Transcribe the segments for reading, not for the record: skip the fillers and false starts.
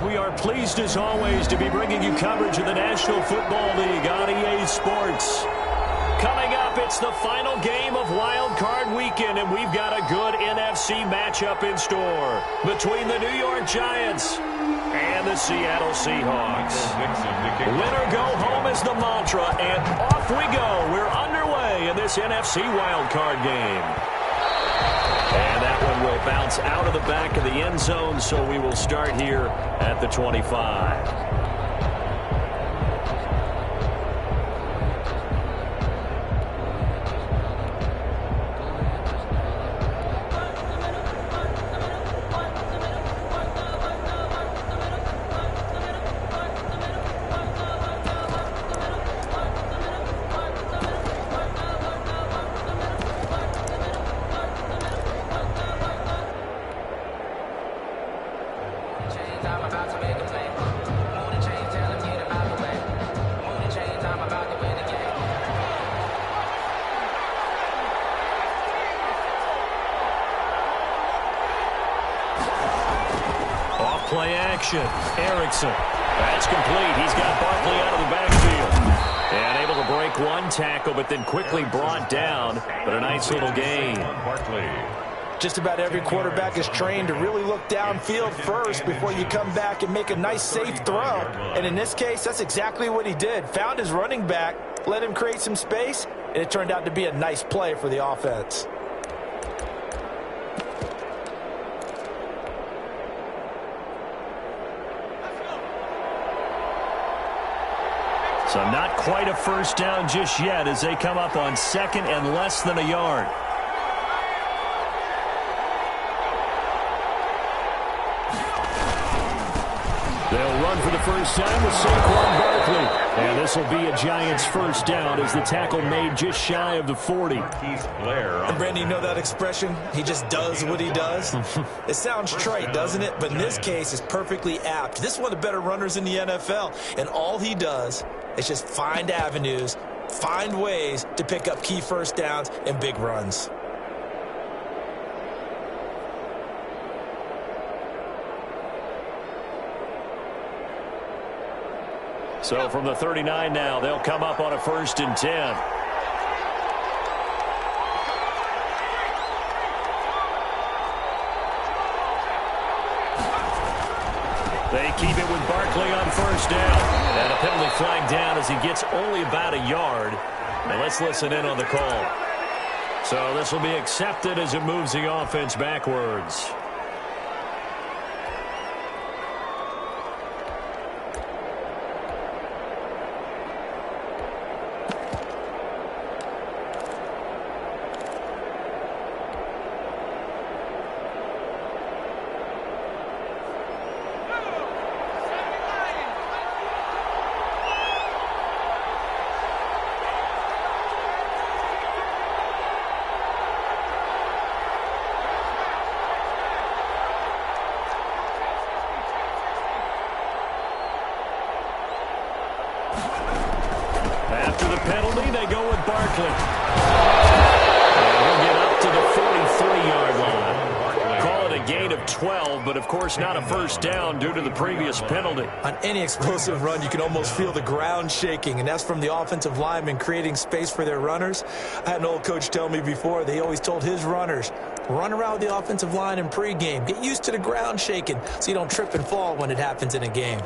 we are pleased as always to be bringing you coverage of the National Football League on EA Sports. Coming up, it's the final game of Wild Card Weekend, and we've got a good NFC matchup in store between the New York Giants and the Seattle Seahawks. Winner go home is the mantra, and off we go. We're underway in this NFC Wild Card game. And that one will bounce out of the back of the end zone, so we will start here at the 25. Play action. Erickson. That's complete. He's got Barkley out of the backfield. And able to break one tackle, but then quickly brought down. But a nice little gain. Barkley. Just about every quarterback is trained to really look downfield first before you come back and make a nice, safe throw. And in this case, that's exactly what he did. Found his running back, let him create some space, and it turned out to be a nice play for the offense. So not quite a first down just yet as they come up on second and less than a yard. They'll run for the first time with Saquon Barkley. And this will be a Giants first down as the tackle made just shy of the 40. And Brandon, you know that expression? He just does what he does? It sounds trite, doesn't it? But in this case, it's perfectly apt. This is one of the better runners in the NFL. And all he does is just find avenues, find ways to pick up key first downs and big runs. So from the 39 now, they'll come up on a 1st and 10. They keep it with Barkley on first down. And a penalty flag down as he gets only about a yard. Now let's listen in on the call. So this will be accepted as it moves the offense backwards. After the penalty, they go with Barkley. And he'll get up to the 43-yard line. Call it a gain of 12, but of course not a first down due to the previous penalty. On any explosive run, you can almost feel the ground shaking, and that's from the offensive linemen creating space for their runners. I had an old coach tell me before, they always told his runners, run around the offensive line in pregame. Get used to the ground shaking so you don't trip and fall when it happens in a game.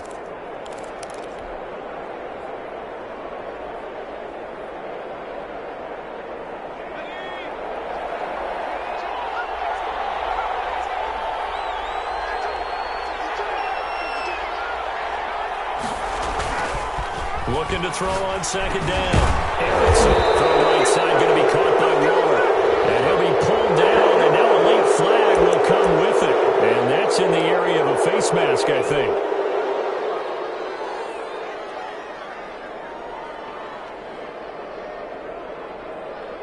Looking to throw on second down. Erickson from right side going to be caught by Waller. And he'll be pulled down, and now a late flag will come with it. And that's in the area of a face mask, I think.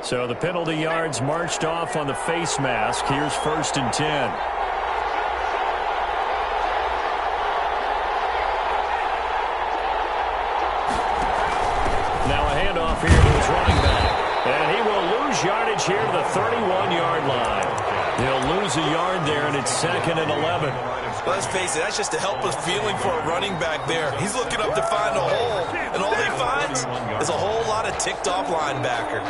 So the penalty yards marched off on the face mask. Here's 1st and 10. Here to his running back. And he will lose yardage here to the 31-yard line. He'll lose a yard there, and it's 2nd and 11. Let's face it, that's just a helpless feeling for a running back there. He's looking up to find a hole, and all he finds is a whole lot of ticked-off linebacker.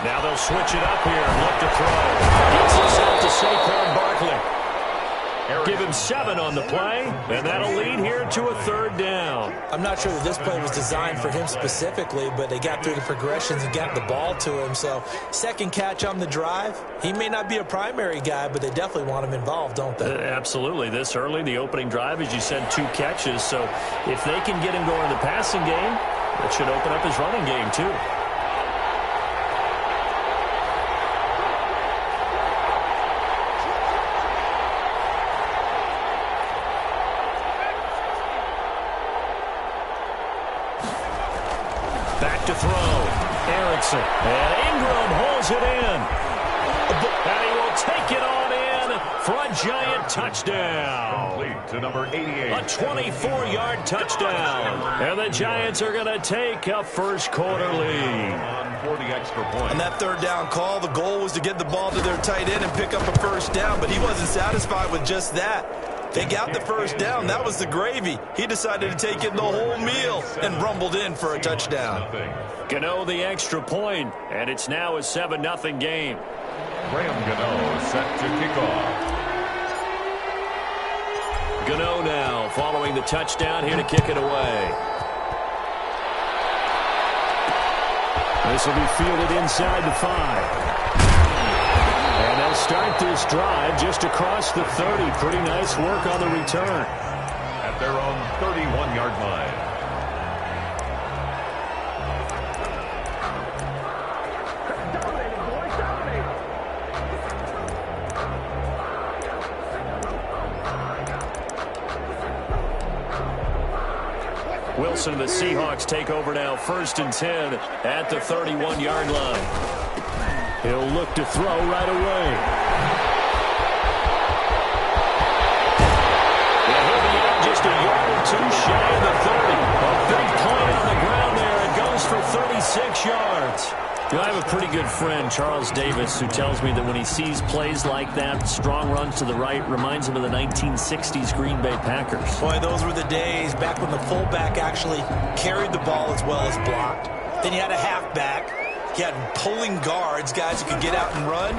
Now they'll switch it up here and look to throw. Gets this out to Saquon Barkley. Give him 7 on the play, and that'll lead here to a 3rd down. I'm not sure that this play was designed for him specifically, but they got through the progressions and got the ball to him. So, second catch on the drive. He may not be a primary guy, but they definitely want him involved, don't they? Absolutely. This early, the opening drive, as you said, 2 catches. So, if they can get him going in the passing game, that should open up his running game, too. Back to throw. Erickson. And Ingram holds it in. And he will take it on in for a giant touchdown. Complete to number 88. A 24-yard touchdown. And the Giants are going to take a first-quarter lead. For the extra point. On that 3rd down call, the goal was to get the ball to their tight end and pick up a first down, but he wasn't satisfied with just that. They got the first down. That was the gravy. He decided to take in the whole meal and rumbled in for a touchdown. Gano the extra point, and it's now a 7-0 game. Graham Gano set to kick off. Gano now following the touchdown here to kick it away. This will be fielded inside the 5. And they'll start this drive just across the 30. Pretty nice work on the return. At their own 31-yard line. Wilson and the Seahawks take over now, 1st and 10 at the 31-yard line. He'll look to throw right away. And he'll be out just a yard or 2 shy of the 30. A big play on the ground there. It goes for 36 yards. You know, I have a pretty good friend, Charles Davis, who tells me that when he sees plays like that, strong runs to the right, reminds him of the 1960s Green Bay Packers. Boy, those were the days back when the fullback actually carried the ball as well as blocked. Then you had a halfback. You had pulling guards, guys who could get out and run.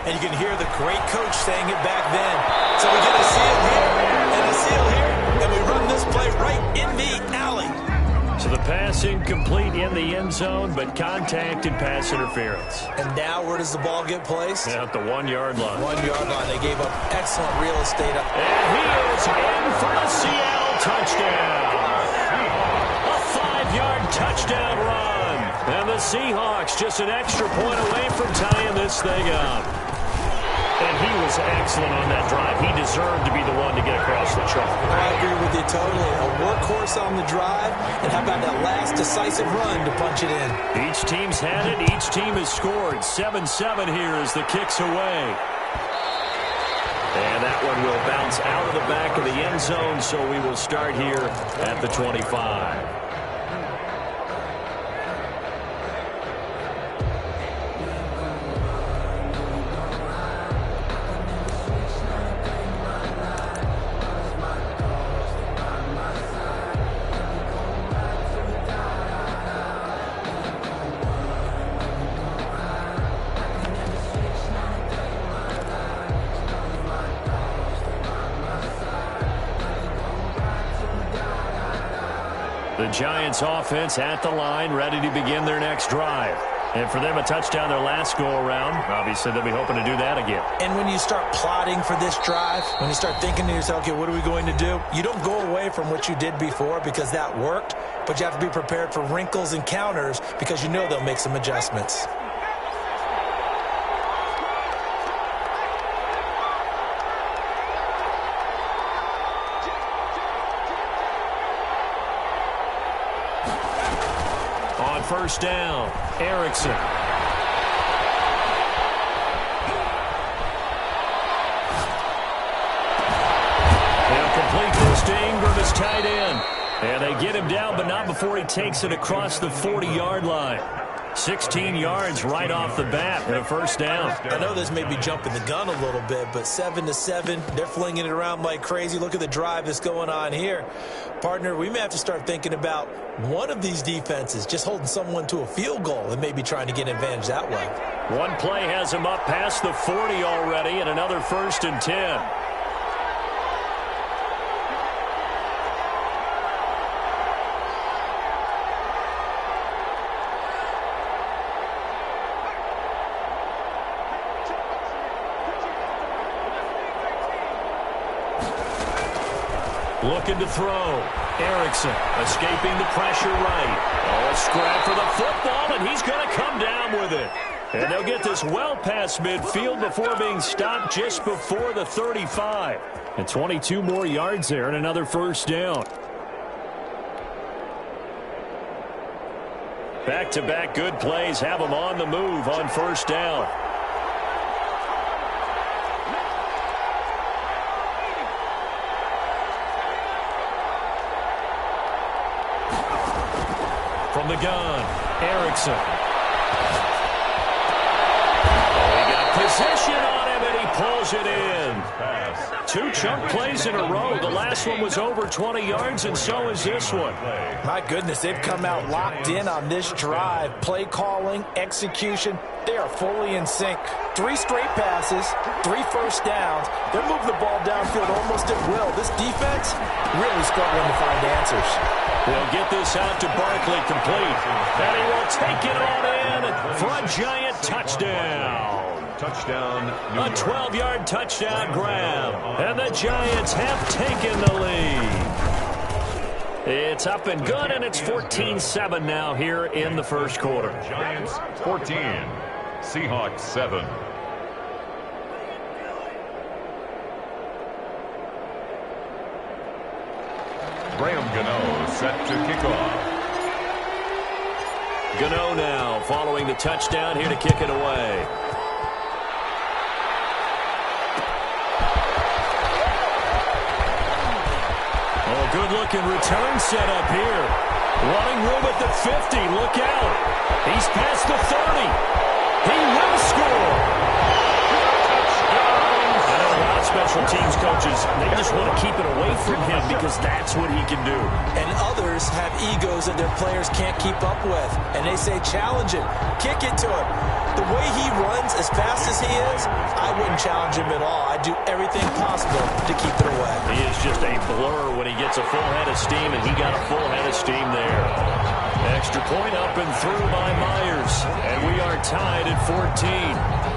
And you can hear the great coach saying it back then. So we get a seal here and a seal here, and we run this play right in the alley. So the pass incomplete in the end zone, but contact and pass interference. And now where does the ball get placed? At the 1-yard line. 1-yard line. They gave up excellent real estate up. And he is in for the Seattle touchdown. A 5-yard touchdown run. And the Seahawks just an extra point away from tying this thing up. And he was excellent on that drive. He deserved to be the one to get across the chalk. I agree with you totally. A workhorse on the drive, and how about that last decisive run to punch it in? Each team's had it. Each team has scored. 7-7 here as the kick's away. And that one will bounce out of the back of the end zone, so we will start here at the 25. The Giants offense at the line, ready to begin their next drive. And for them, a touchdown their last go-around. Obviously, they'll be hoping to do that again. And when you start plotting for this drive, when you start thinking to yourself, okay, what are we going to do? You don't go away from what you did before because that worked, but you have to be prepared for wrinkles and counters because you know they'll make some adjustments. on first down. Erickson. They'll complete this to Ingram, his tight end. And they get him down, but not before he takes it across the 40-yard line. 16 yards right off the bat and a first down. I know this may be jumping the gun a little bit, but 7-7, they're flinging it around like crazy. Look at the drive that's going on here. Partner, we may have to start thinking about one of these defenses just holding someone to a field goal and maybe trying to get an advantage that way. One play has him up past the 40 already, and another 1st and 10. Looking to throw. Erickson escaping the pressure right. Oh, a scrap for the football, and he's going to come down with it. And they'll get this well past midfield before being stopped just before the 35. And 22 more yards there and another first down. Back-to-back good plays have them on the move on first down. From the gun, Erickson. Oh, he got position on him, and he pulls it in. 2 chunk plays in a row. The last one was over 20 yards, and so is this one. My goodness, they've come out locked in on this drive. Play calling, execution, they are fully in sync. 3 straight passes, 3 first downs. They're moving the ball downfield almost at will. This defense really struggling to find answers. They'll get this out to Barkley, complete. And he will take it on in for a giant touchdown. Touchdown, New A York. 12-yard touchdown grab. And the Giants have taken the lead. It's up and good, and it's 14-7 now here in the first quarter. Giants 14, Seahawks 7. Graham Gano set to kick off. Gano now following the touchdown here to kick it away. Oh, good-looking return set up here. Running room at the 50. Look out. He's past the 30. He will score. Special teams coaches, they just want to keep it away from him because that's what he can do. And others have egos that their players can't keep up with. And they say, challenge him, kick it to him. The way he runs as fast as he is, I wouldn't challenge him at all. I'd do everything possible to keep it away. He is just a blur when he gets a full head of steam, and he got a full head of steam there. Extra point up and through by Myers. And we are tied at 14.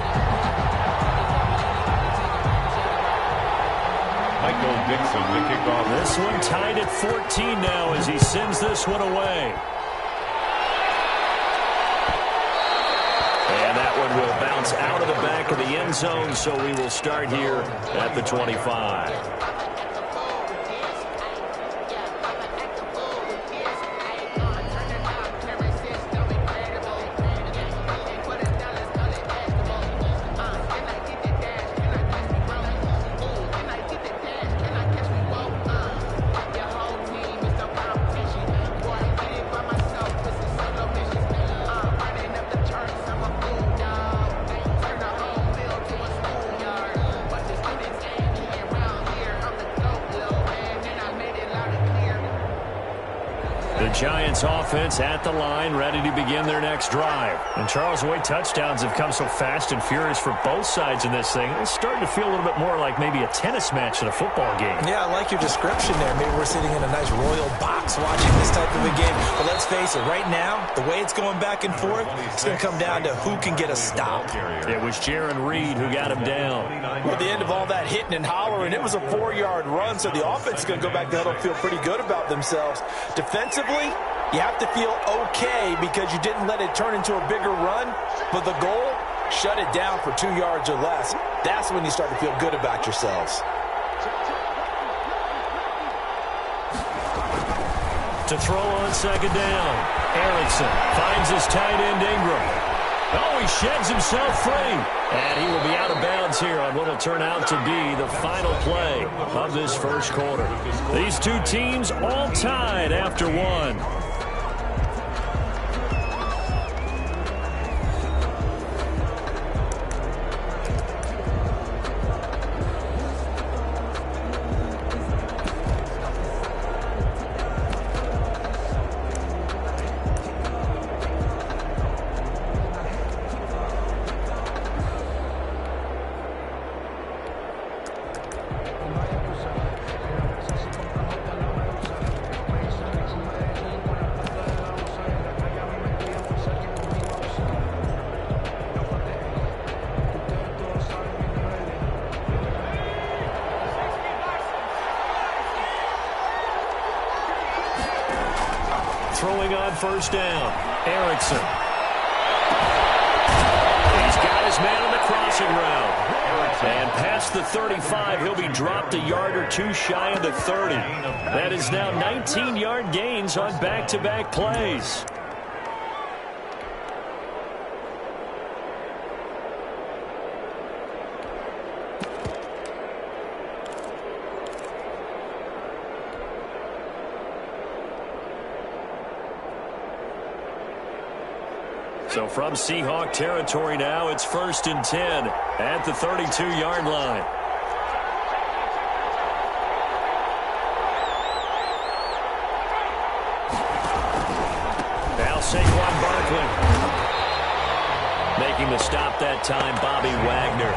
Michael Dixon to kick off. This one tied at 14 now as he sends this one away. And that one will bounce out of the back of the end zone, so we will start here at the 25. Giants offense at the line, ready to begin their next drive. And Charles, the way touchdowns have come so fast and furious for both sides in this thing, it's starting to feel a little bit more like maybe a tennis match than a football game. Yeah, I like your description there. Maybe we're sitting in a nice royal box watching this type of a game. But let's face it, right now, the way it's going back and forth, it's going to come down to who can get a stop. It was Jaron Reed who got him down. Well, at the end of all that hitting and hollering, it was a 4-yard run, so the offense is going to go back to huddle and feel pretty good about themselves. Defensively, you have to feel okay because you didn't let it turn into a bigger run, but the goal, shut it down for 2 yards or less. That's when you start to feel good about yourselves. To throw on second down. Erickson finds his tight end Ingram. Oh, he sheds himself free. And he will be out of bounds here on what will turn out to be the final play of this first quarter. These two teams all tied after one. Throwing on first down. Erickson. He's got his man on the crossing route. And past the 35, he'll be dropped a yard or two shy of the 30. That is now 19-yard gains on back-to-back plays. So from Seahawk territory now, it's 1st and 10 at the 32-yard line. Now Saquon Barkley. Making the stop that time, Bobby Wagner.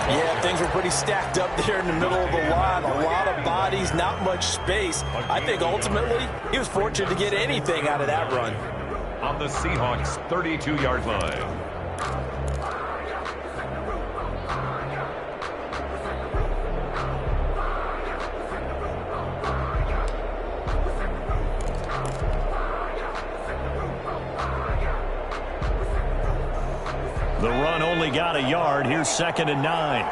Yeah, things were pretty stacked up there in the middle of the line. A lot of bodies, not much space. I think ultimately he was fortunate to get anything out of that run. On the Seahawks 32-yard line. The run only got a yard. Here's 2nd and 9.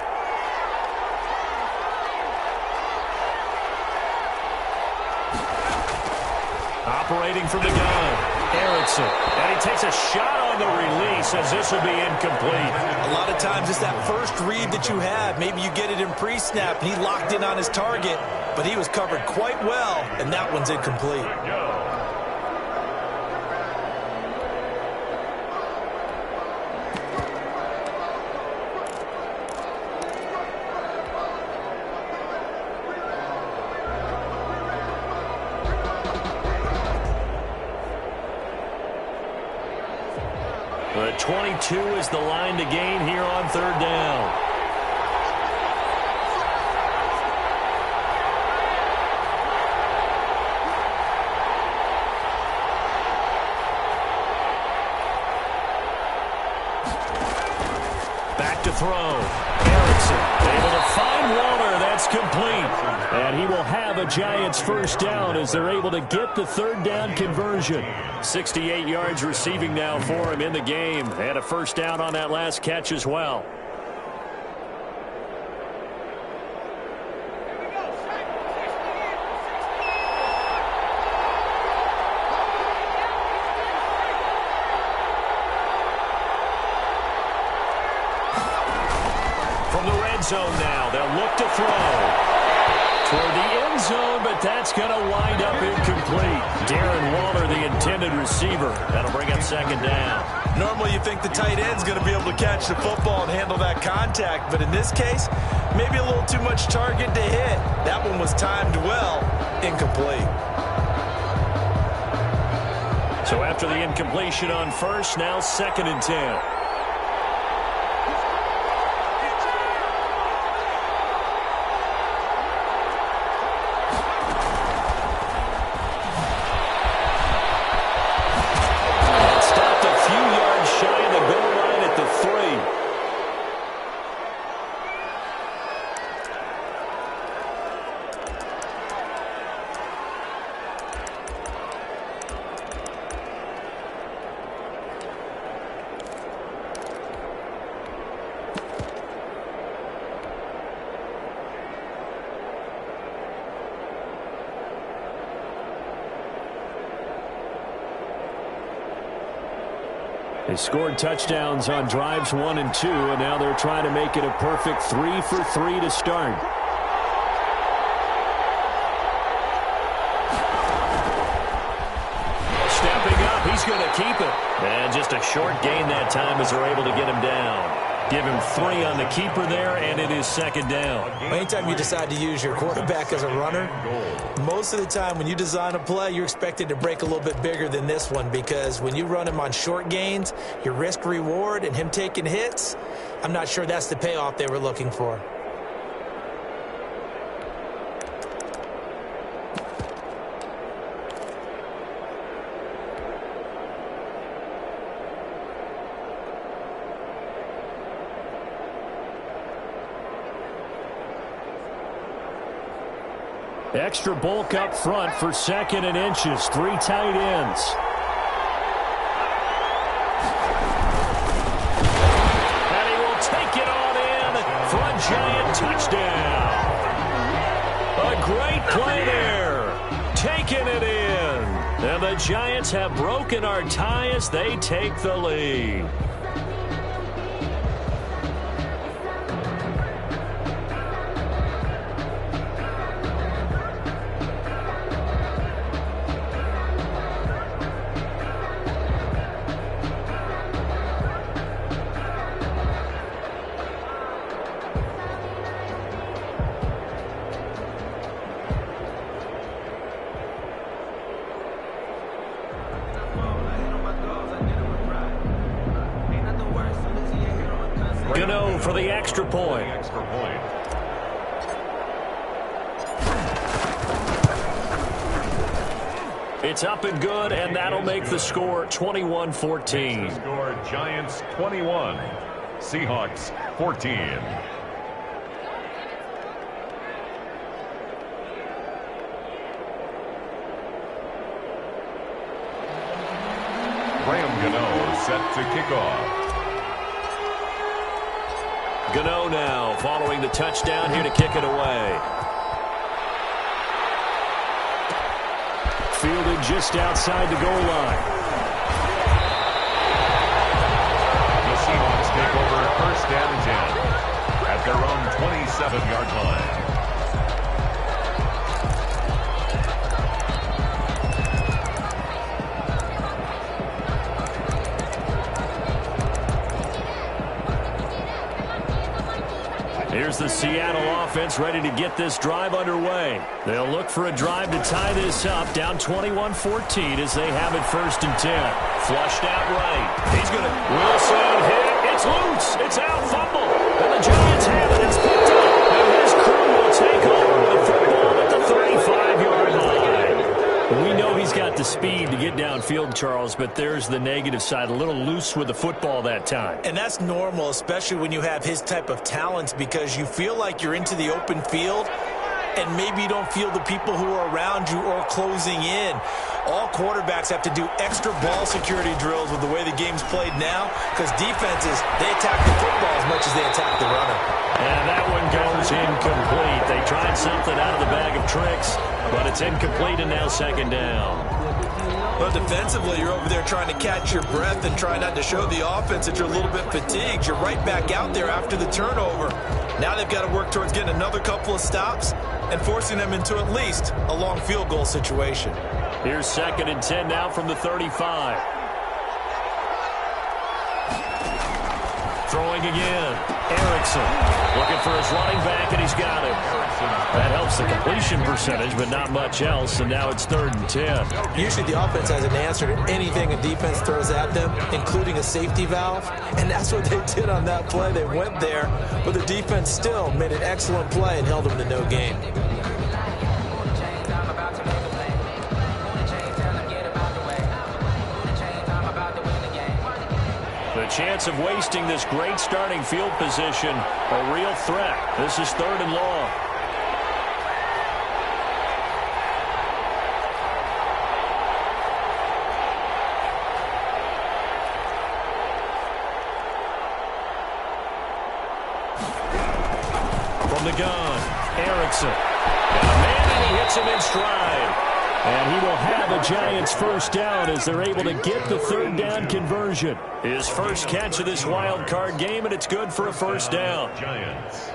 Operating from the gun. Erickson, and he takes a shot on the release as this will be incomplete. A lot of times it's that first read that you have. Maybe you get it in pre-snap. He locked in on his target, but he was covered quite well, and that one's incomplete. The 22 is the line to gain here on 3rd down. Back to throw. Erickson able to find Waller. That's complete. And he will have a Giants first down as they're able to get the 3rd down conversion. 68 yards receiving now for him in the game. And a first down on that last catch as well. From the red zone now, they'll look to throw. Toward the end zone, but that's going to wind up incomplete. Darren Waller, the intended receiver. That'll bring up 2nd down. Normally you think the tight end's going to be able to catch the football and handle that contact, but in this case, maybe a little too much target to hit. That one was timed well, incomplete. So after the incompletion on first, now 2nd and 10. They scored touchdowns on drives 1 and 2, and now they're trying to make it a perfect 3 for 3 to start. Stepping up, he's going to keep it. And just a short gain that time as they're able to get him down. Give him 3 on the keeper there, and it is second down. Anytime you decide to use your quarterback as a runner, most of the time when you design a play, you're expected to break a little bit bigger than this one, because when you run him on short gains, your risk-reward and him taking hits, I'm not sure that's the payoff they were looking for. Extra bulk up front for 2nd and inches. 3 tight ends. And he will take it on in for a Giant touchdown. A great play there. Taking it in. And the Giants have broken our tie as they take the lead. For the extra point. It's up and good, and that'll make the score 21-14. Score Giants 21, Seahawks 14. Graham Gano set to kick off. Gano now following the touchdown here to kick it away. Fielded just outside the goal line. The Seahawks take over 1st and 10 at their own 27-yard line. Here's the Seattle offense ready to get this drive underway. They'll look for a drive to tie this up, down 21-14 as they have it 1st and 10. Flushed out right. He's going to Wilson hit. It's loose. It's out. Fumble. And the Giants have it. It's picked up. And his crew will take over with the football at the 35-yard line. We know he's got the speed to get downfield, Charles, but there's the negative side. A little loose with the football that time. And that's normal, especially when you have his type of talents, because you feel like you're into the open field and maybe you don't feel the people who are around you or closing in. All quarterbacks have to do extra ball security drills with the way the game's played now, because defenses, they attack the football as much as they attack the runner. And that one goes incomplete. They tried something out of the bag of tricks, but it's incomplete, and now 2nd down. Well, defensively, you're over there trying to catch your breath and try not to show the offense that you're a little bit fatigued. You're right back out there after the turnover. Now they've got to work towards getting another couple of stops and forcing them into at least a long field goal situation. Here's 2nd and 10 now from the 35. Throwing again. Erickson looking for his running back, and he's got it. That helps the completion percentage, but not much else, and now it's 3rd and 10. Usually the offense has an answer to anything a defense throws at them, including a safety valve, and that's what they did on that play. They went there, but the defense still made an excellent play and held them to no gain. The chance of wasting this great starting field position, a real threat. This is 3rd and long. From the gun, Erickson. And a man, and he hits him in stride. And he will have a Giants first down as they're able to get the third down conversion. His first catch of this wild card game, and it's good for a first down. Giants.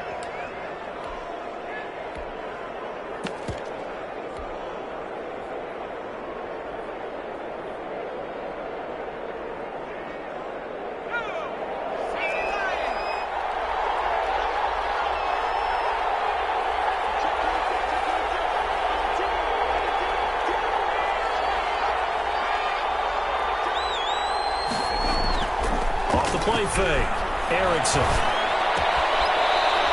Play fake. Erickson.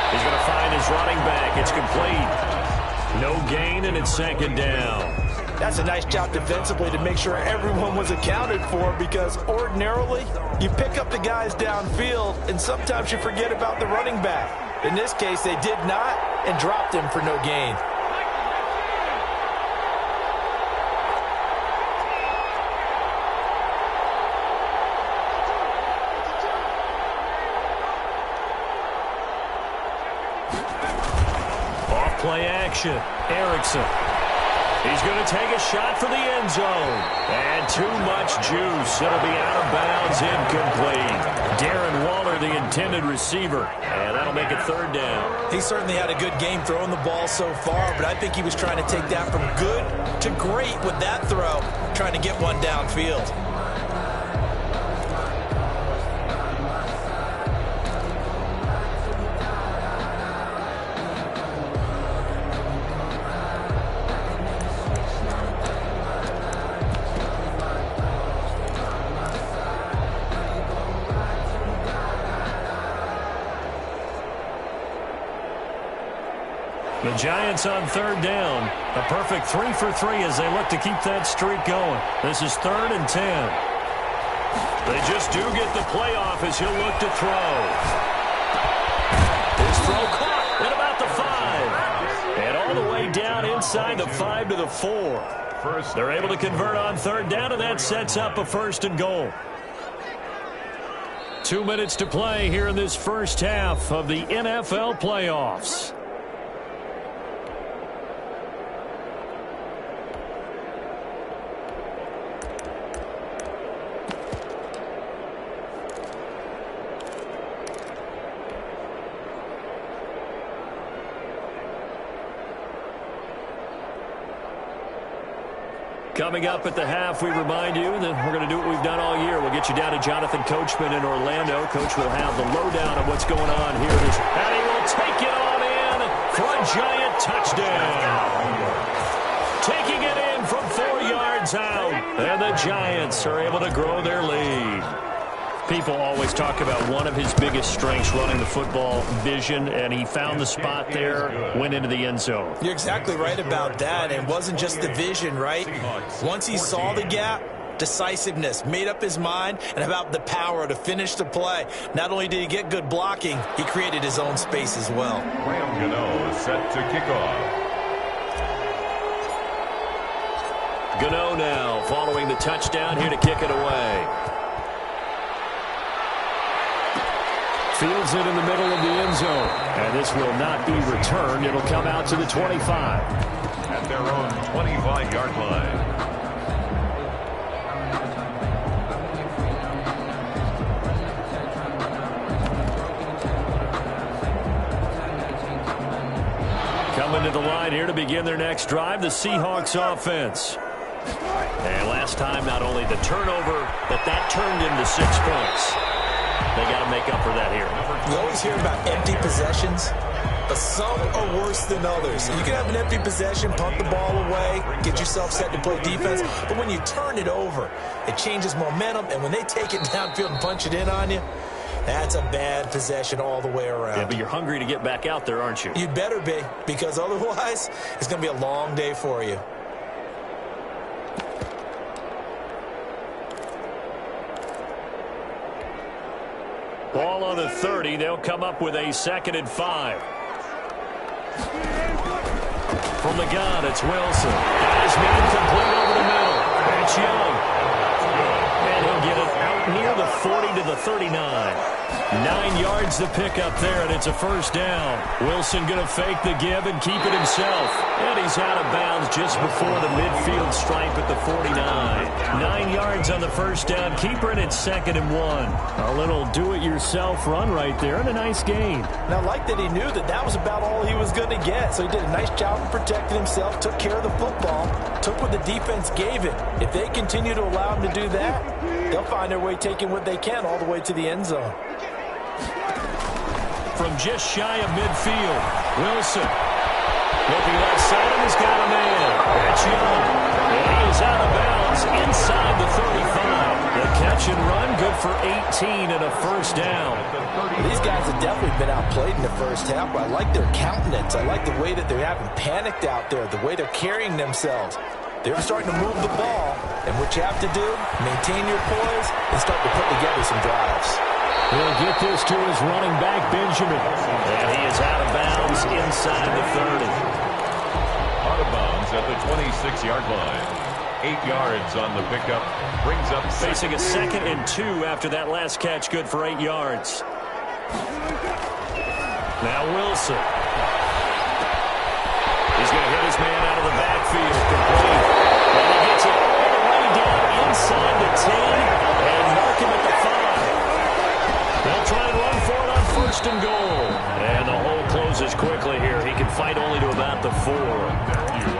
He's going to find his running back. It's complete. No gain, and it's second down. That's a nice job defensively to make sure everyone was accounted for, because ordinarily you pick up the guys downfield and sometimes you forget about the running back. In this case, they did not and dropped him for no gain. Play action. Erickson. He's going to take a shot for the end zone. And too much juice. It'll be out of bounds, incomplete. Darren Waller, the intended receiver. And that'll make it third down. He certainly had a good game throwing the ball so far, but I think he was trying to take that from good to great with that throw, trying to get one downfield. The Giants on third down. A perfect 3 for 3 as they look to keep that streak going. This is 3rd and 10. They just do get the playoff as he'll look to throw. His throw caught at about the 5. And all the way down inside the 5 to the 4. They're able to convert on third down, and that sets up a 1st and goal. 2 minutes to play here in this first half of the NFL playoffs. Coming up at the half, we remind you that we're going to do what we've done all year. We'll get you down to Jonathan Coachman in Orlando. Coach will have the lowdown of what's going on here. And he will take it on in for a Giant touchdown. Taking it in from 4 yards out. And the Giants are able to grow their lead. People always talk about one of his biggest strengths, running the football, vision, and he found the spot there, went into the end zone. You're exactly right about that. It wasn't just the vision, right? Once he saw the gap, decisiveness, made up his mind, and about the power to finish the play. Not only did he get good blocking, he created his own space as well. Graham Gano set to kick off. Gano now following the touchdown here to kick it away. Fields it in the middle of the end zone. And this will not be returned. It'll come out to the 25. At their own 25-yard line. Coming to the line here to begin their next drive, the Seahawks offense. And last time, not only the turnover, but that turned into 6 points. They got to make up for that here. You always hear about empty possessions, but some are worse than others. You can have an empty possession, pump the ball away, get yourself set to play defense, but when you turn it over, it changes momentum, and when they take it downfield and punch it in on you, that's a bad possession all the way around. Yeah, but you're hungry to get back out there, aren't you? You'd better be, because otherwise, it's going to be a long day for you. Ball on the 30. They'll come up with a 2nd and 5. From the gun, it's Wilson. Got his man complete over the middle. That's Young. And he'll get it out near the 40 to the 39. 9 yards to pick up there, and it's a first down. Wilson going to fake the give and keep it himself. And he's out of bounds just before the midfield stripe at the 49. 9 yards on the first down. Keeper, and it's 2nd and 1. A little do-it-yourself run right there, and a nice gain. Now, I like that he knew that that was about all he was going to get. So he did a nice job of protecting himself, took care of the football, took what the defense gave him. If they continue to allow him to do that, they'll find their way taking what they can all the way to the end zone. From just shy of midfield, Wilson looking left side, and he's got a man. That's Young. And he is out of bounds inside the 35. The catch and run, good for 18 and a first down. These guys have definitely been outplayed in the first half, but I like their countenance. I like the way that they haven't panicked out there, the way they're carrying themselves. They're starting to move the ball, and what you have to do, maintain your poise and start to put together some drives. He'll get this to his running back, Benjamin. And he is out of bounds inside the 30. Out of bounds at the 26-yard line. 8 yards on the pickup. Brings up facing a 2nd and 2 after that last catch, good for 8 yards. Now Wilson. He's going to hit his man out of the backfield. Complete. And he gets it all the way down inside the 10 and mark him at the 5. They'll try and run for it on 1st and goal. And the hole closes quickly here. He can fight only to about the 4.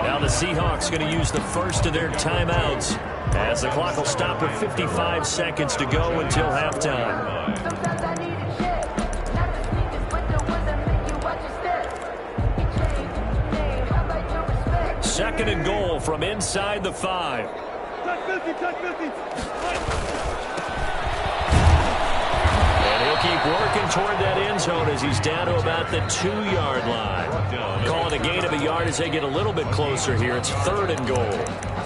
Now the Seahawks going to use the first of their timeouts as the clock will stop with 55 seconds to go until halftime. 2nd and goal from inside the 5. And he'll keep working toward that end zone as he's down to about the 2-yard line. Calling a gain of a yard as they get a little bit closer here. It's 3rd and goal.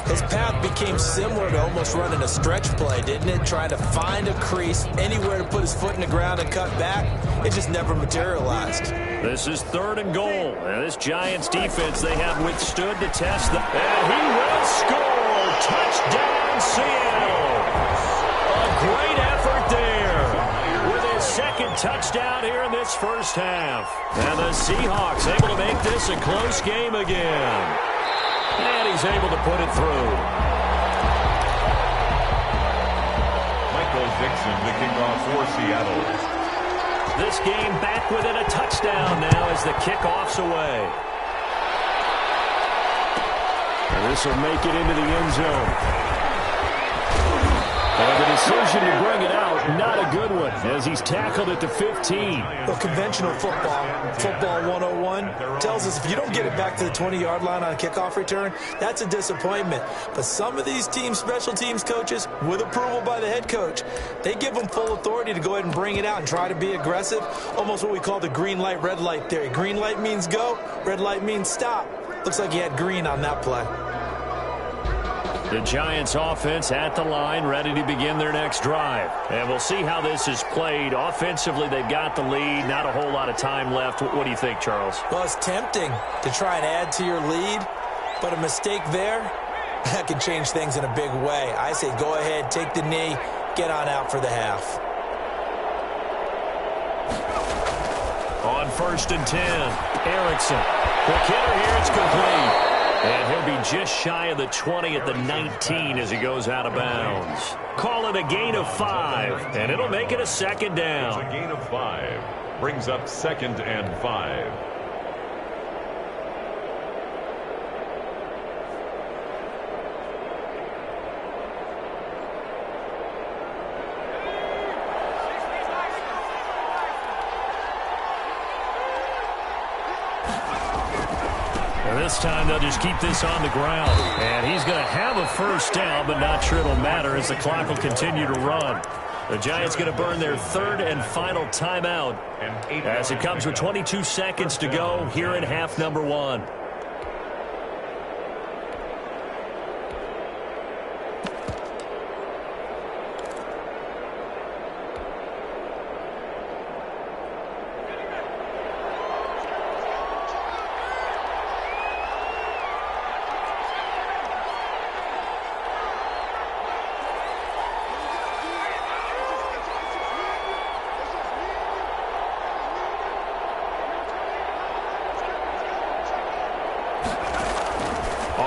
His path became similar to almost running a stretch play, didn't it? Trying to find a crease, anywhere to put his foot in the ground and cut back. It just never materialized. This is 3rd and goal. And this Giants defense, they have withstood the test. And he will score. Touchdown, Seattle. A great effort there. With his 2nd touchdown here in this first half. And the Seahawks able to make this a close game again. And he's able to put it through. Michael Dixon, the kickoff for Seattle. This game back within a touchdown now as the kickoff's away. And this will make it into the end zone. And the decision to bring it out, not a good one, as he's tackled at the 15. Well, conventional football 101, tells us if you don't get it back to the 20-yard line on a kickoff return, that's a disappointment. But some of these team special teams coaches, with approval by the head coach, they give them full authority to go ahead and bring it out and try to be aggressive, almost what we call the green light, red light theory. Green light means go, red light means stop. Looks like he had green on that play. The Giants offense at the line, ready to begin their next drive. And we'll see how this is played. Offensively, they've got the lead. Not a whole lot of time left. What do you think, Charles? Well, it's tempting to try and add to your lead, but a mistake there, that can change things in a big way. I say go ahead, take the knee, get on out for the half. On 1st and 10, Erickson. The kidder here, it's complete. And he'll be just shy of the 20 at the 19 as he goes out of bounds. Call it a gain of 5, and it'll make it a 2nd down. It's a gain of 5. Brings up 2nd and 5. This time they'll just keep this on the ground. And he's going to have a first down, but not sure it'll matter as the clock will continue to run. The Giants going to burn their 3rd and final timeout as it comes with 22 seconds to go here in half number 1.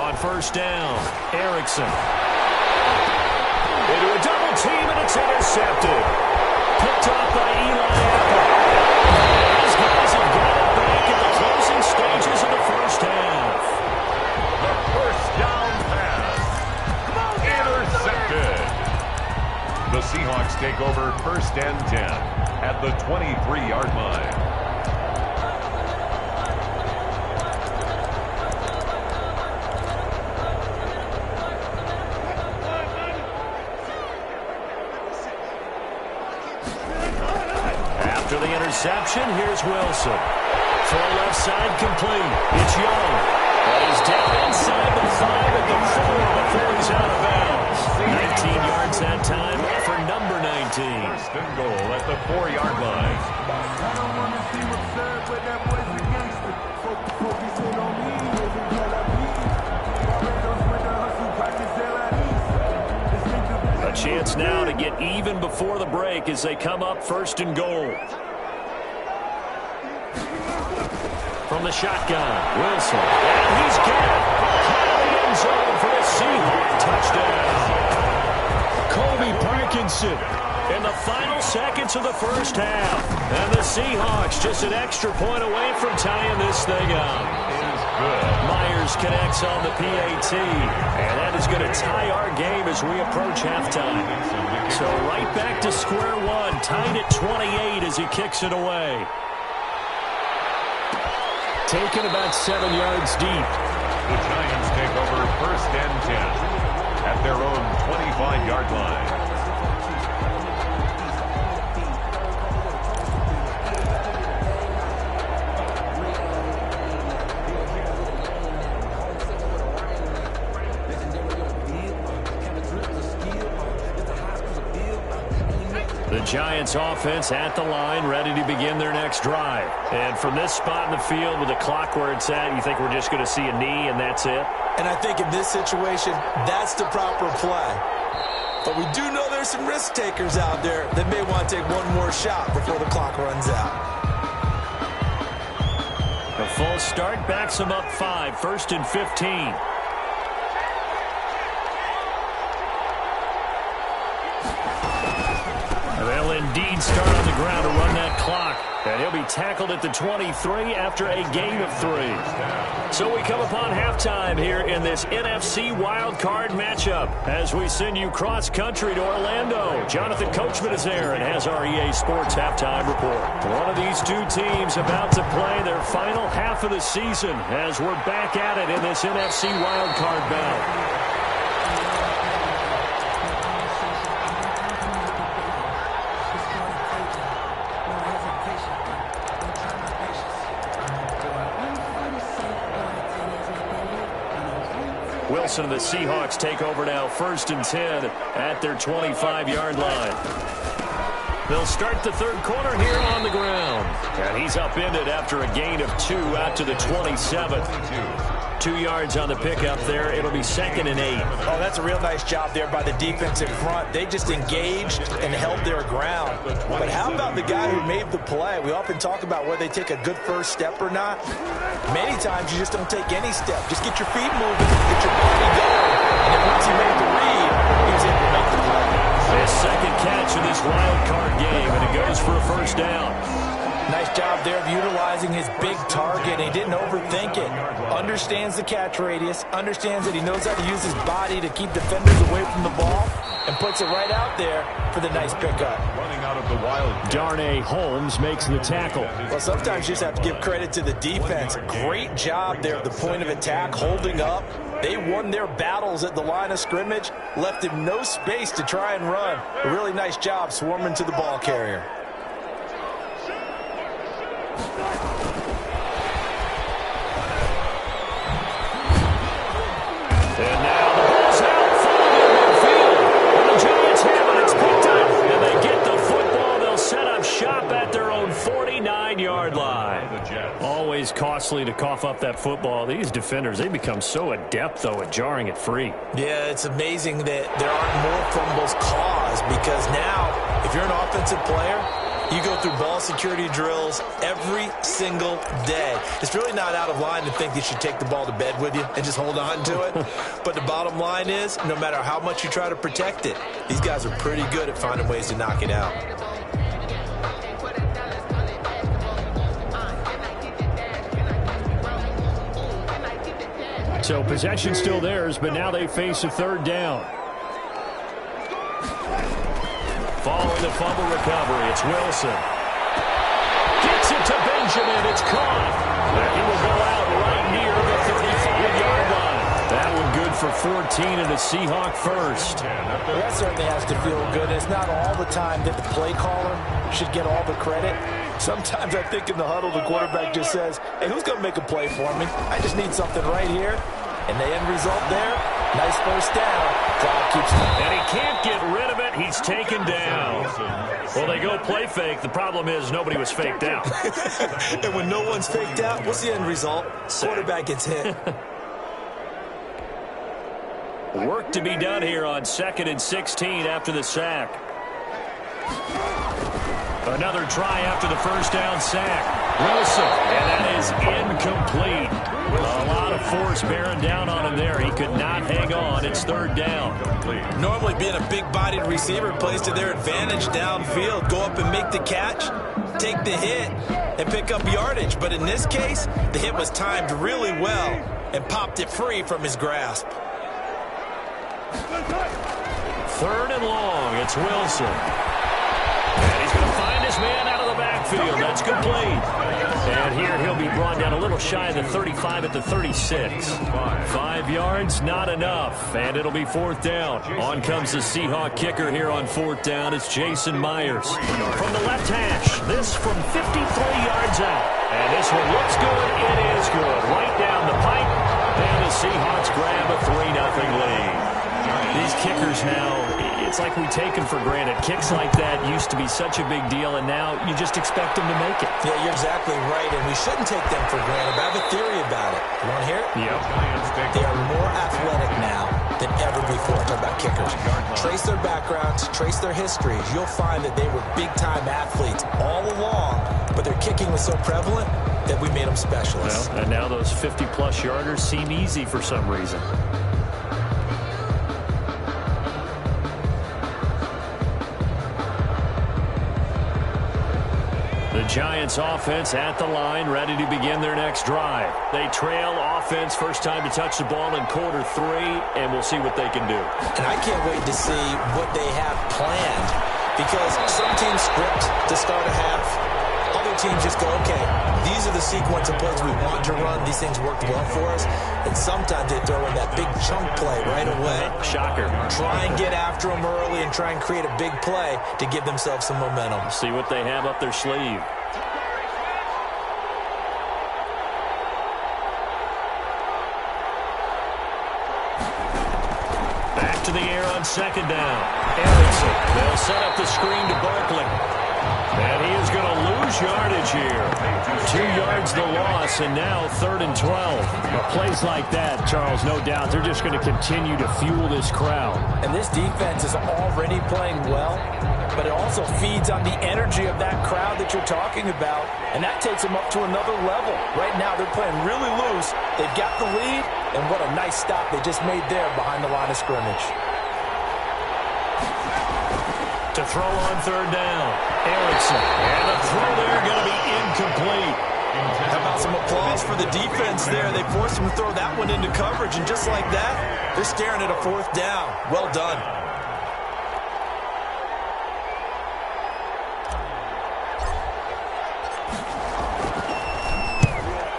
on first down. Erickson. Into a double team, and it's intercepted. Picked off by Eli Apple. These guys have got it back in the closing stages of the first half. The first down pass. Intercepted. The Seahawks take over first and 10 at the 23-yard line. After the interception, here's Wilson. Throw left side complete. It's Young. But he's down inside the 5 at the 4 before he's out of bounds. 19 yards that time for number 19. First and goal at the 4-yard line. I don't want to see what's served, but that boy's a gangster. Focus in on me, living Tel Aviv. Barbados with the hustle, practice Tel Aviv. A chance now to get even before the break as they come up first and goal. From the shotgun, Wilson. And he's got it. Out of the end zone for a Seahawks touchdown. Kobe Parkinson in the final seconds of the first half. And the Seahawks just an extra point away from tying this thing up. Myers connects on the PAT. And that is going to tie our game as we approach halftime. So right back to square one, tied at 28 as he kicks it away. Taken about 7 yards deep. The Giants take over first and 10 at their own 25-yard line. The Giants offense at the line, ready to begin their next drive. And from this spot in the field with the clock where it's at, you think we're just going to see a knee and that's it? And I think in this situation, that's the proper play. But we do know there's some risk takers out there that may want to take one more shot before the clock runs out. The full start backs them up 5, first and 15. They'll indeed start on the ground to run that clock. And he'll be tackled at the 23 after a gain of 3. So we come upon halftime here in this NFC wildcard matchup as we send you cross-country to Orlando. Jonathan Coachman is there and has our EA Sports halftime report. One of these two teams about to play their final half of the season as we're back at it in this NFC wildcard bout. Wilson and the Seahawks take over now, first and 10 at their 25-yard line. They'll start the third quarter here on the ground. And he's upended after a gain of 2 out to the 27. 2 yards on the pickup there. It'll be second and 8. Oh, that's a real nice job there by the defense in front. They just engaged and held their ground. But how about the guy who made the play? We often talk about whether they take a good first step or not. Many times you just don't take any step. Just get your feet moving, get your body going. And then once he made the read, he was able to make the play. His second catch in this wild card game, and it goes for a first down. Nice job there of utilizing his big target. He didn't overthink it. Understands the catch radius. Understands that he knows how to use his body to keep defenders away from the ball. And puts it right out there for the nice pickup. Running out of the wild. Darnay Holmes makes the tackle. Well, sometimes you just have to give credit to the defense. Great job there at the point of attack, holding up. They won their battles at the line of scrimmage. Left him no space to try and run. A really nice job swarming to the ball carrier. And now the ball's out, falling in midfield. And the Giants have it. It's picked up. And they get the football. They'll set up shop at their own 49-yard line. Always costly to cough up that football. These defenders, they become so adept, though, at jarring it free. Yeah, it's amazing that there aren't more fumbles caused because now, if you're an offensive player, You go through ball security drills every single day. It's really not out of line to think you should take the ball to bed with you and just hold on to it. But the bottom line is, no matter how much you try to protect it, these guys are pretty good at finding ways to knock it out. So possession still theirs, but now they face a third down. Following the fumble recovery, it's Wilson. Gets it to Benjamin. It's caught. And he will go out right near the 35-yard line. That one good for 14 and a Seahawk first. Well, that certainly has to feel good. It's not all the time that the play caller should get all the credit. Sometimes I think in the huddle, the quarterback just says, hey, who's going to make a play for me? I just need something right here. And the end result there, nice first down. Drive keeps going. And he can't get rid of it. He's taken down. Well, they go play fake. The problem is nobody was faked out. And when no one's faked out, what's the end result? Quarterback gets hit. Work to be done here on 2nd and 16 after the sack. Another try after the first down sack. Wilson, and that is incomplete. A lot of force bearing down on him there. He could not hang on. It's third down. Normally being a big-bodied receiver plays to their advantage downfield. Go up and make the catch, take the hit, and pick up yardage. But in this case, the hit was timed really well and popped it free from his grasp. Third and long. It's Wilson. And he's going to find his man out of the backfield. That's complete. And here he'll be brought down a little shy of the 35 at the 36. 5 yards, not enough. And it'll be fourth down. On comes the Seahawk kicker here on fourth down. It's Jason Myers. From the left hash, this from 53 yards out. And this one looks good. It is good. Right down the pipe. And the Seahawks grab a 3-0 lead. These kickers now, it's like we take them for granted. Kicks like that used to be such a big deal, and now you just expect them to make it. Yeah, you're exactly right, and we shouldn't take them for granted. But I have a theory about it. You want to hear it? Yep. They are more athletic now than ever before. Talk about kickers. Trace their backgrounds, trace their histories. You'll find that they were big-time athletes all along, but their kicking was so prevalent that we made them specialists. Well, and now those 50-plus yarders seem easy for some reason. The Giants offense at the line, ready to begin their next drive. They trail offense, first time to touch the ball in quarter 3, and we'll see what they can do. And I can't wait to see what they have planned, because some teams script to start a half. Other teams just go, okay, these are the sequence of plays we want to run. These things worked well for us. And sometimes they throw in that big chunk play right away. Shocker. Try and get after them early and try and create a big play to give themselves some momentum. See what they have up their sleeve. Back to the air on second down. Erickson. They'll set up the screen to Barkley. And he is going to lose yardage here. 2 yards the loss, and now 3rd and 12. Well, plays like that, Charles, no doubt, they're just going to continue to fuel this crowd. And this defense is already playing well, but it also feeds on the energy of that crowd that you're talking about, and that takes them up to another level. Right now, they're playing really loose. They've got the lead, and what a nice stop they just made there behind the line of scrimmage. To throw on third down, Erickson. And the throw there going to be incomplete. How about some applause for the defense there? They forced him to throw that one into coverage, and just like that, they're staring at a fourth down. Well done.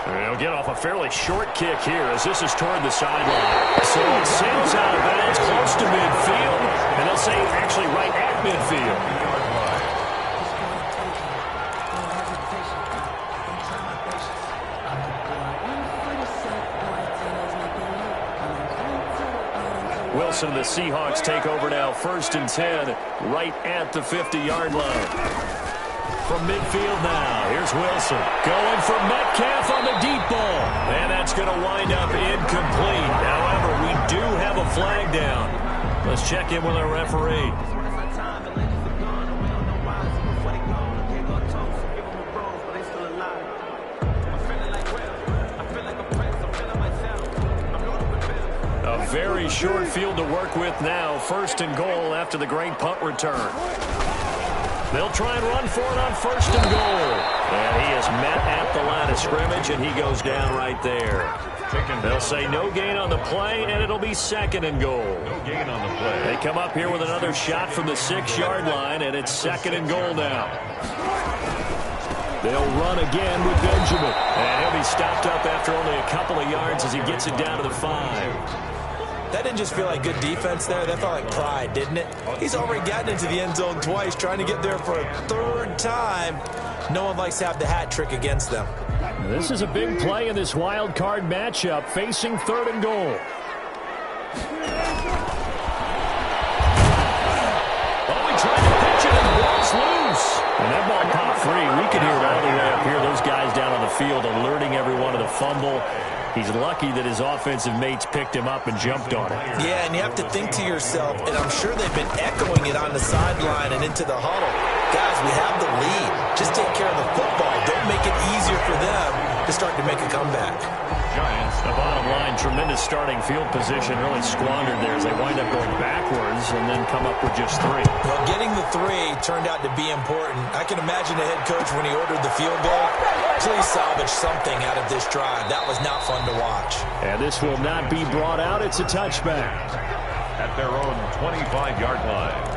They'll get off a fairly short kick here as this is toward the sideline. So it sails out of bounds close to midfield, and they'll say actually right at midfield. Wilson and the Seahawks take over now, 1st and 10, right at the 50-yard line. From midfield now, here's Wilson. Going for Metcalf on the deep ball. And that's going to wind up incomplete. However, we do have a flag down. Let's check in with our referee. very short field to work with now. First and goal after the great punt return. They'll try and run for it on first and goal. And he is met at the line of scrimmage, and he goes down right there. They'll say no gain on the play, and it'll be second and goal. No gain on the play. They come up here with another shot from the 6-yard line, and it's second and goal now. They'll run again with Benjamin. And he'll be stopped up after only a couple of yards as he gets it down to the 5. That didn't just feel like good defense there. That felt like pride, didn't it? He's already gotten into the end zone twice, trying to get there for a third time. No one likes to have the hat trick against them. This is a big play in this wild card matchup, facing third and goal. Oh, he tried to pitch it and walks loose. And that ball popped free. We can hear it all the way up here. Those guys down on the field alerting everyone of the fumble. He's lucky that his offensive mates picked him up and jumped on it. Yeah, and you have to think to yourself, and I'm sure they've been echoing it on the sideline and into the huddle. Guys, we have the lead. Just take care of the football. Don't make it easier for them to start to make a comeback. Giants, the bottom line, tremendous starting field position, really squandered there as they wind up going backwards and then come up with just 3. Well, getting the 3 turned out to be important. I can imagine the head coach when he ordered the field goal. Please salvage something out of this drive. That was not fun to watch. And this will not be brought out. It's a touchback. At their own 25-yard line.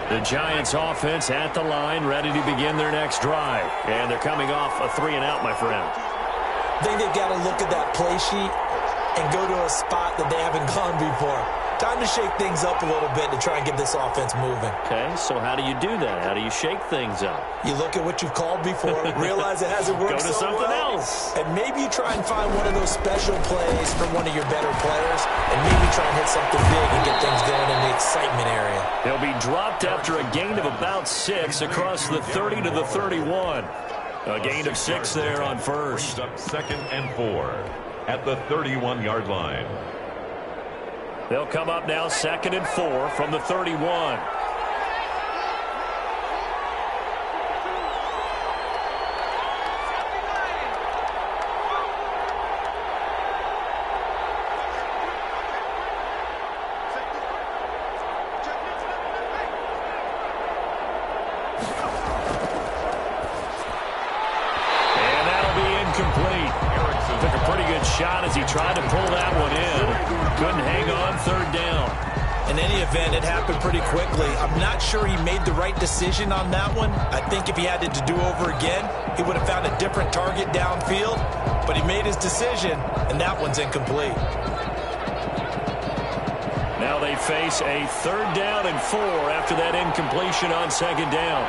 The Giants offense at the line, ready to begin their next drive. And they're coming off a 3-and-out, my friend. I think they've got to look at that play sheet and go to a spot that they haven't gone before. Time to shake things up a little bit to try and get this offense moving. Okay, so how do you do that? How do you shake things up? You look at what you've called before, realize it hasn't worked Go to so something well, else. and maybe you try and find one of those special plays from one of your better players, and maybe try and hit something big and get things going in the excitement area. They'll be dropped after a gain of about 6 across the 30 to the 31. A gain of 6 there on first. Up second and 4 at the 31-yard line. They'll come up now second and 4 from the 31. And that'll be incomplete. Took a pretty good shot as he tried to pull that one in. Couldn't hang on, third down. In any event, it happened pretty quickly. I'm not sure he made the right decision on that one. I think if he had it to do over again, he would have found a different target downfield. But he made his decision, and that one's incomplete. Now they face a third down and 4 after that incompletion on second down.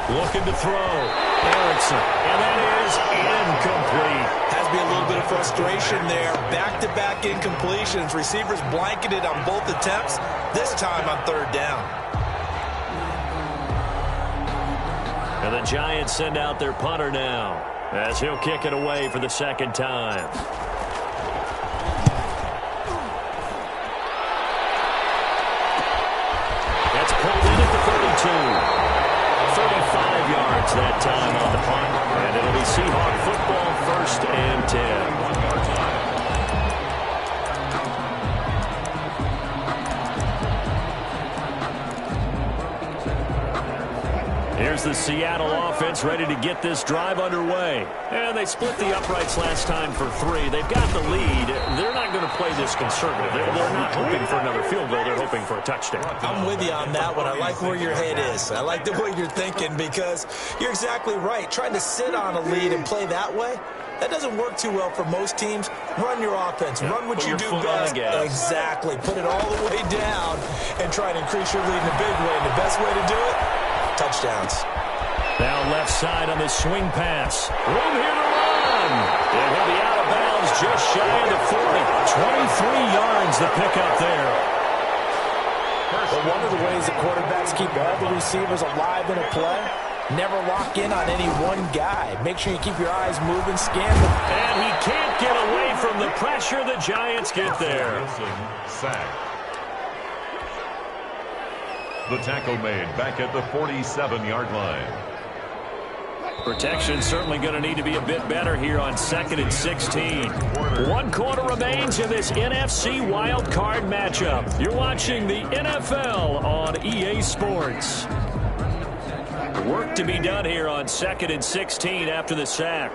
Looking to throw. Erickson. And that is incomplete. Has to be a little bit of frustration there. Back-to-back incompletions. Receivers blanketed on both attempts, this time on third down. And the Giants send out their punter now as he'll kick it away for the second time. That's pulled in at the 32. 35 yards that time on the punt. And it'll be Seahawk football, first and 10. Here's the Seattle offense ready to get this drive underway. And they split the uprights last time for 3. They've got the lead. They're not going to play this conservative. They're not hoping for another field goal. They're hoping for a touchdown. I'm with you on that one. I like where your head is. I like the way you're thinking because you're exactly right. Trying to sit on a lead and play that way, that doesn't work too well for most teams. Run your offense. Run what you do best. Exactly. Put it all the way down and try to increase your lead in a big way. And the best way to do it, touchdowns. Now left side on the swing pass. Room here to run. And he'll be out of bounds just shy of the 40. 23 yards the pickup there. But one of the ways that quarterbacks keep all the receivers alive in a play Never lock in on any one guy. Make sure you keep your eyes moving, scan them. And he can't get away from the pressure. The Giants get there. Sack. The tackle made back at the 47-yard line. Protection certainly going to need to be a bit better here on 2nd and 16. 1 quarter remains in this NFC wild card matchup. You're watching the NFL on EA Sports. Work to be done here on 2nd and 16 after the sack.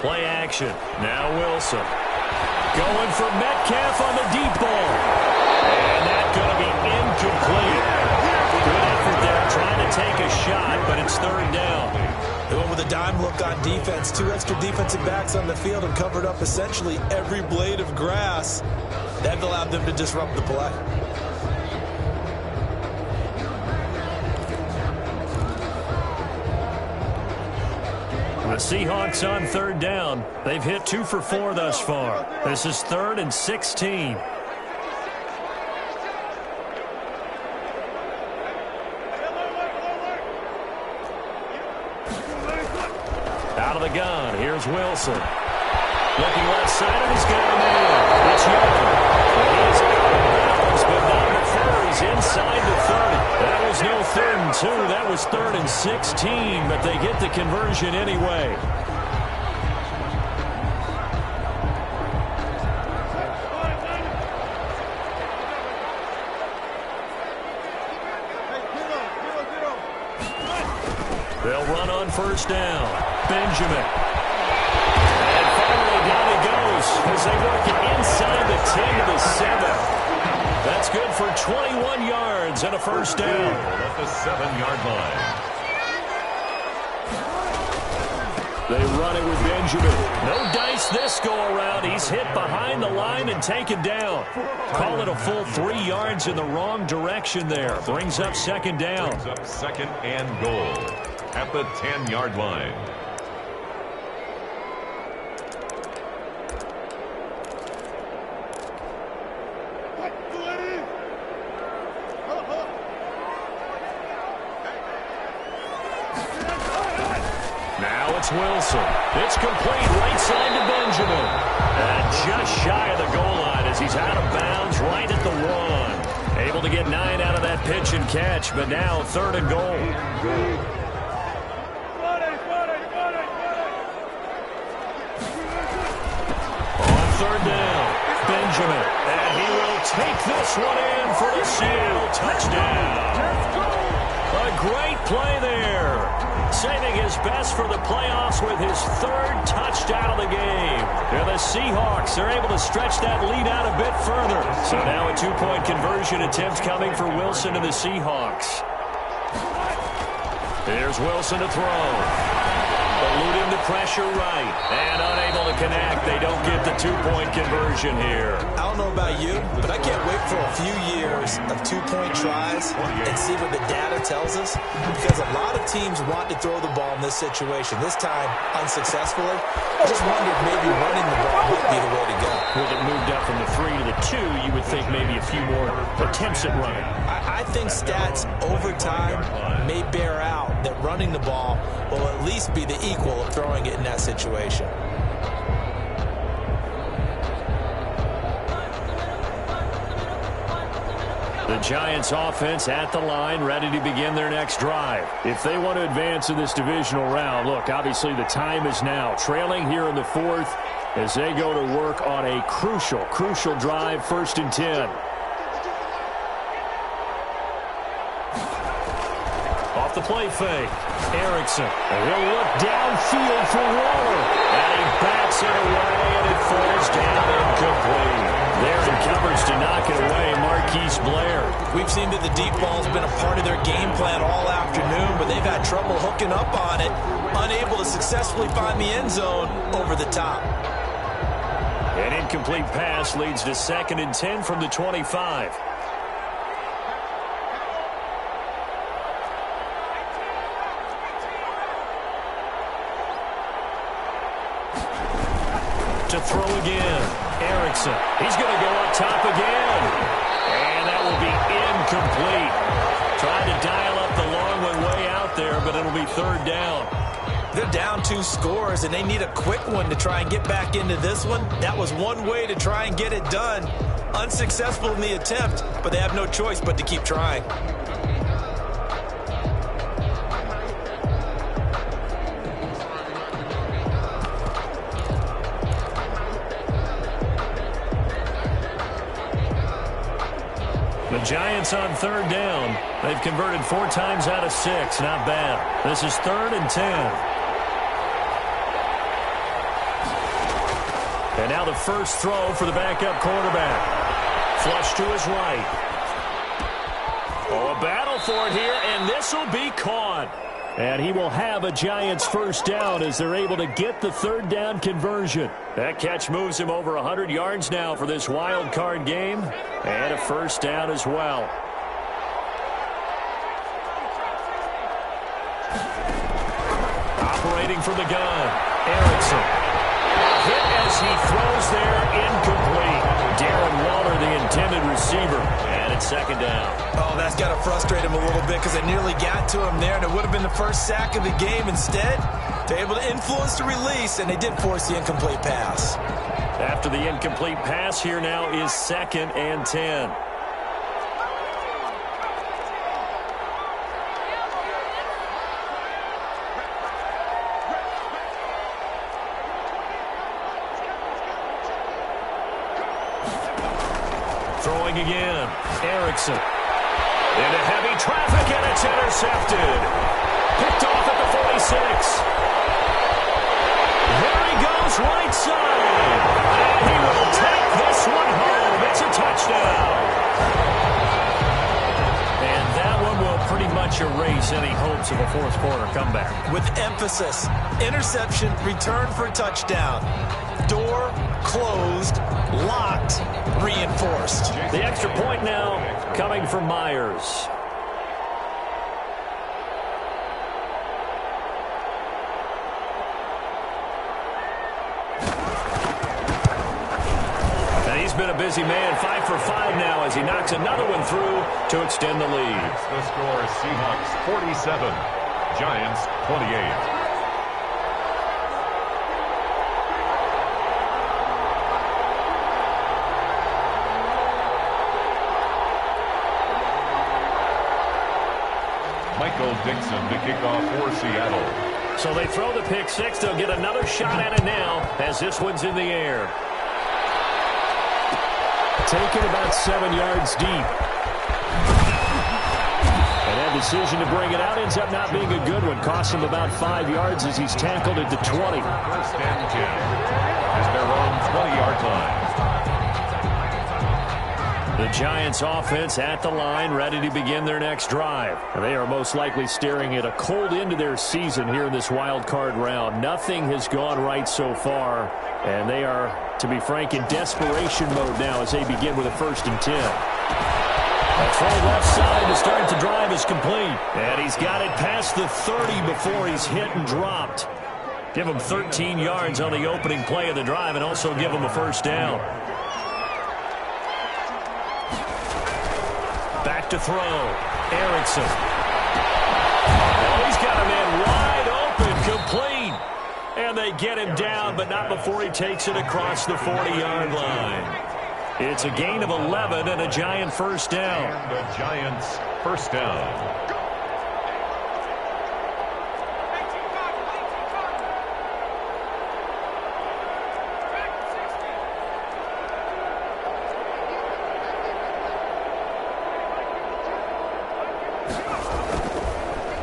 Play action. Now Wilson. Going for Metcalf on the deep ball. And that's going to be incomplete. Good effort there trying to take a shot, but it's 3rd down. They went with a dime look on defense. 2 extra defensive backs on the field and covered up essentially every blade of grass. That allowed them to disrupt the play. The Seahawks on 3rd down. They've hit 2 for 4 thus far. This is 3rd and 16. Out of the gun. Here's Wilson. Looking left side, and he's got a man. It's Young. He is out of bounds, but not before he's inside the 30. That was no 3rd and 2. That was 3rd and 16, but they get the conversion anyway. They'll run on 1st down. Benjamin. And finally down he goes as they work it inside the 10 to the 7. That's good for 21 yards and a 1st down. At the 7-yard line. They run it with Benjamin. No dice this go-around. He's hit behind the line and taken down. Call it a full 3 yards in the wrong direction there. Brings up 2nd down. Brings up 2nd and goal at the 10-yard line. Now it's Wilson. It's complete right side to Benjamin. And just shy of the goal line as he's out of bounds right at the 1. Able to get 9 out of that pitch and catch, but now 3rd and goal. On 3rd down, Benjamin. And he will take this one in for the Seattle touchdown. A great play there. Saving his best for the playoffs with his 3rd touchdown of the game. And the Seahawks are able to stretch that lead out a bit further. So now a 2-point conversion attempt coming for Wilson and the Seahawks. Here's Wilson to throw. Eluding the pressure right. And unable to connect. They don't get the 2-point conversion here. I don't know about you, but I can't wait for a few years of 2-point tries and see what the data tells us. Because a lot of teams want to throw the ball in this situation. This time, unsuccessfully. I just wondered maybe running the ball might be the way to go. With it moved up from the 3 to the 2, you would think maybe a few more attempts at running. I think stats over time may bear out that running the ball will at least be the equal of throwing it in that situation. The Giants offense at the line, ready to begin their next drive. If they want to advance in this divisional round, look, obviously the time is now. Trailing here in the 4th as they go to work on a crucial drive, 1st and 10. Off the play fake, Erickson. And he'll look downfield for Waller. And he bats it away, and it falls down incomplete. There in coverage to knock it away, Marquise Blair. We've seen that the deep ball's been a part of their game plan all afternoon, but they've had trouble hooking up on it, unable to successfully find the end zone over the top. An incomplete pass leads to 2nd and 10 from the 25. To throw again, Erickson. He's going to go up top again. And that will be incomplete. Trying to dial up the long one way out there, but it'll be third down. They're down 2 scores, and they need a quick one to try and get back into this one. That was one way to try and get it done. Unsuccessful in the attempt, but they have no choice but to keep trying. The Giants on third down. They've converted 4 times out of 6. Not bad. This is 3rd and 10. And now the first throw for the backup quarterback. Flush to his right. Oh, a battle for it here, and this will be caught. And he will have a Giants first down as they're able to get the third down conversion. That catch moves him over 100 yards now for this wild card game. And a first down as well. Operating from the gun, Erickson. Hit as he throws there, incomplete. Darren Waller, the intended receiver, and it's second down. Oh, that's got to frustrate him a little bit because they nearly got to him there, and it would have been the first sack of the game. Instead, they're able to influence the release, and they did force the incomplete pass. After the incomplete pass, here now is 2nd and 10. Throwing again, Erickson. Into heavy traffic, and it's intercepted. Picked off at the 46. There he goes, right side. And he will take this one home. It's a touchdown. And that one will pretty much erase any hopes of a fourth quarter comeback. With emphasis, interception, return for a touchdown. Door closed, locked, reinforced. The extra point now coming from Myers. And he's been a busy man, 5 for 5 now as he knocks another one through to extend the lead. The score is Seahawks 47, Giants 28. Michael Dixon to kick off for Seattle. So they throw the pick six. They'll get another shot at it now as this one's in the air. Taken about 7 yards deep. And that decision to bring it out ends up not being a good one. Costs him about 5 yards as he's tackled at the 20. First and 10 as their own 20-yard line. The Giants offense at the line, ready to begin their next drive. They are most likely staring at a cold end to their season here in this wild card round. Nothing has gone right so far, and they are, to be frank, in desperation mode now as they begin with a 1st and 10. That throw left side to start the drive is complete, and he's got it past the 30 before he's hit and dropped. Give him 13 yards on the opening play of the drive and also give him a first down. Back to throw. Erickson. Oh, he's got a man wide open, complete. And they get him down, but not before he takes it across the 40-yard line. It's a gain of 11 and a Giant first down. And the Giants first down.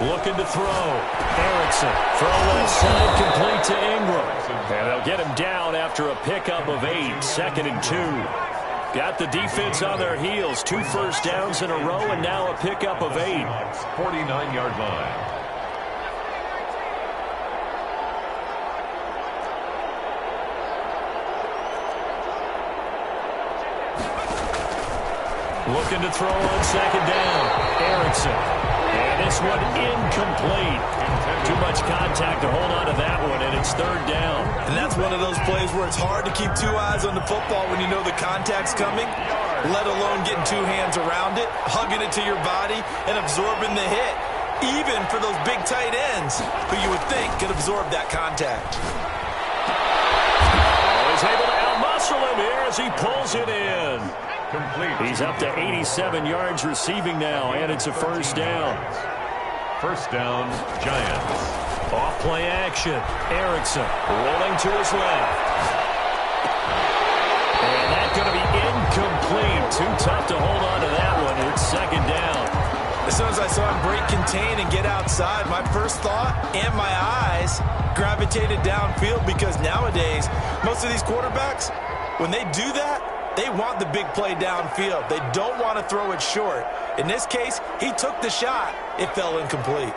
Looking to throw. Erickson. Throw left side, complete to Ingram. And they'll get him down after a pickup of 8. 2nd and 2. Got the defense on their heels. 2 first downs in a row and now a pickup of 8. 49-yard line. Looking to throw on 2nd down. Erickson. And this one incomplete. Too much contact to hold on to that one, and it's third down. And that's one of those plays where it's hard to keep two eyes on the football when you know the contact's coming, let alone getting two hands around it, hugging it to your body, and absorbing the hit, even for those big tight ends who you would think could absorb that contact. Oh, he's able to out-muscle him here as he pulls it in. Complete. He's up to 87 yards receiving now, and it's a first down. First down, Giants. Off play action. Erickson rolling to his left. And that's going to be incomplete. Too tough to hold on to that one. It's second down. As soon as I saw him break contain and get outside, my first thought and my eyes gravitated downfield, because nowadays, most of these quarterbacks, when they do that, they want the big play downfield. They don't want to throw it short. In this case, he took the shot. It fell incomplete.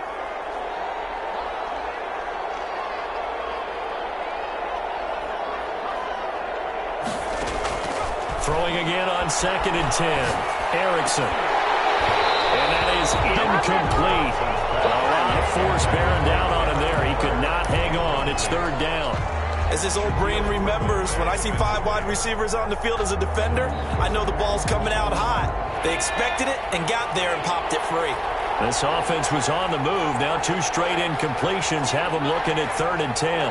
Throwing again on 2nd and 10. Erickson. And that is incomplete. A lot of force bearing down on him there. He could not hang on. It's third down. As his old brain remembers, when I see 5 wide receivers on the field as a defender, I know the ball's coming out hot. They expected it and got there and popped it free. This offense was on the move. Now 2 straight incompletions have them looking at 3rd and 10.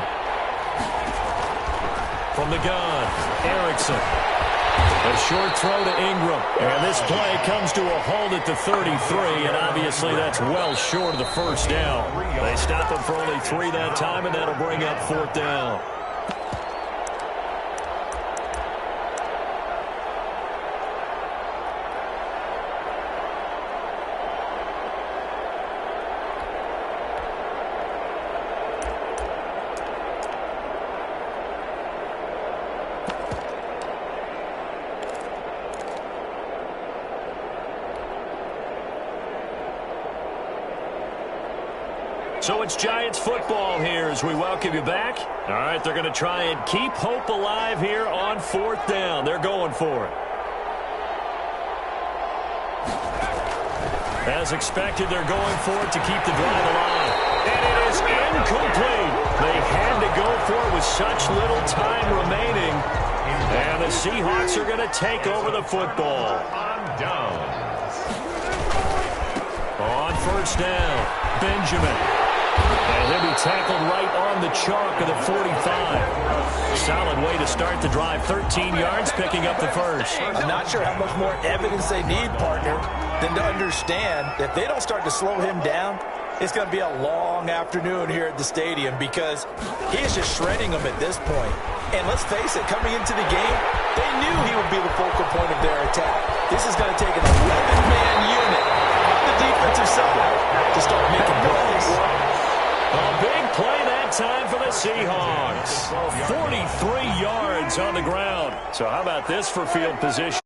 From the gun, Erickson. A short throw to Ingram. And this play comes to a halt at the 33, and obviously that's well short of the first down. They stop him for only 3 that time, and that'll bring up 4th down. So it's Giants football here as we welcome you back. All right, they're going to try and keep hope alive here on 4th down. They're going for it. As expected, they're going for it to keep the drive alive. And it is incomplete. They had to go for it with such little time remaining. And the Seahawks are going to take over the football. On downs. On 1st down, Benjamin. And he'll be tackled right on the chalk of the 45. Solid way to start the drive. 13 yards, picking up the first. I'm not sure how much more evidence they need, partner, than to understand that they don't start to slow him down. It's going to be a long afternoon here at the stadium, because he is just shredding them at this point. And let's face it, coming into the game, they knew he would be the focal point of their attack. This is going to take an 11-man unit on the defensive side to start making plays. A big play that time for the Seahawks. 43 yards on the ground. So how about this for field position?